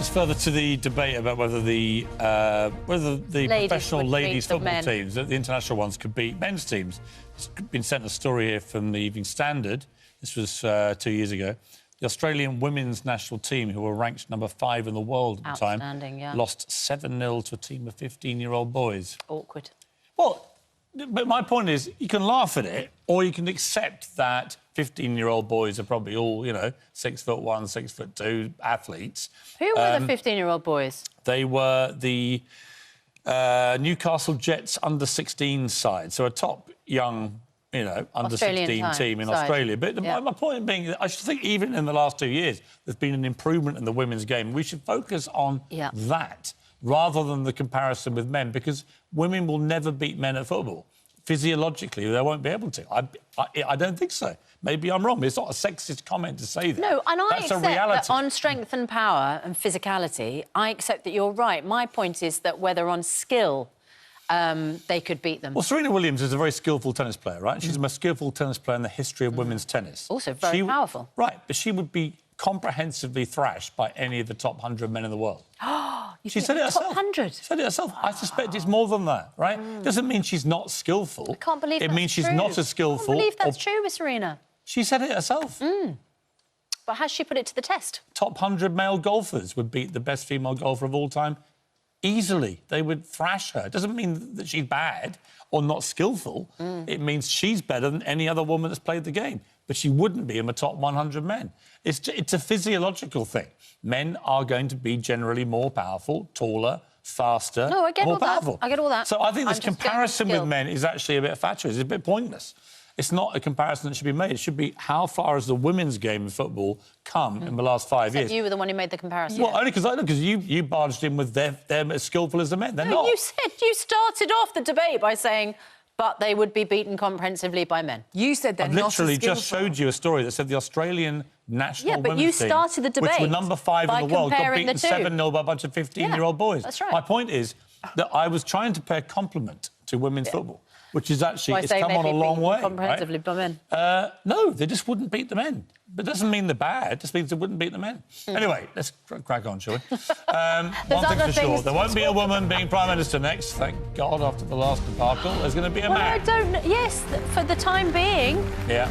Just further to the debate about whether the professional ladies football teams, the international ones, could beat men's teams. It's been sent a story here from the Evening Standard. This was 2 years ago. The Australian women's national team, who were ranked number 5 in the world at the time, lost 7-0 to a team of 15-year-old boys. Awkward. Well, but my point is, you can laugh at it, or you can accept that 15-year-old boys are probably all, 6'1", 6'2" athletes. Who were the 15-year-old boys? They were the Newcastle Jets under-16 side, so a top young, under-16 team in Australia. But my point being that I should think even in the last 2 years there's been an improvement in the women's game. We should focus on that rather than the comparison with men, because women will never beat men at football. Physiologically, they won't be able to. I don't think so. Maybe I'm wrong. It's not a sexist comment to say that. No, and I That's accept a reality. that on strength and power and physicality, I accept that you're right. My point is that whether on skill they could beat them. Well, Serena Williams is a very skillful tennis player, right? She's the most skillful tennis player in the history of women's tennis. Also very powerful. Right, but she would be comprehensively thrashed by any of the top 100 men in the world. She said it herself. Top 100? She said it herself. I suspect it's more than that, right? Doesn't mean she's not skillful. I can't believe it that's means she's true. not as skillful. I can't believe that's true with Serena. She said it herself. But has she put it to the test? Top 100 male golfers would beat the best female golfer of all time easily. They would thrash her. It doesn't mean that she's bad or not skillful. It means she's better than any other woman that's played the game. But she wouldn't be in the top 100 men. It's a physiological thing. Men are going to be generally more powerful, taller, faster, No, I get more all powerful. that. I get all that. So I think this I'm just comparison going with men is actually a bit fatuous. It's a bit pointless. It's not a comparison that should be made. It should be how far has the women's game of football come in the last 5 years. You were the one who made the comparison. Well, only because you barged in with them as skillful as the men. They're not. You said you started off the debate by saying, but they would be beaten comprehensively by men. You said they're not as skillful. I literally just showed you a story that said the Australian national women's team... Yeah, but you started the debate which were number 5 in the world, got beaten 7-0 by a bunch of 15-year-old boys. That's right. My point is that I was trying to pay a compliment to women's football, which is actually... It's come on a long way, comprehensively by men. No, they just wouldn't beat the men. But it doesn't mean they're bad. It just means they wouldn't beat the men. Anyway, let's crack on, shall we? One thing for sure, there won't be a woman being Prime Minister next, thank God, after the last debacle. There's going to be a man. Well, I don't... Yes, for the time being. Yeah.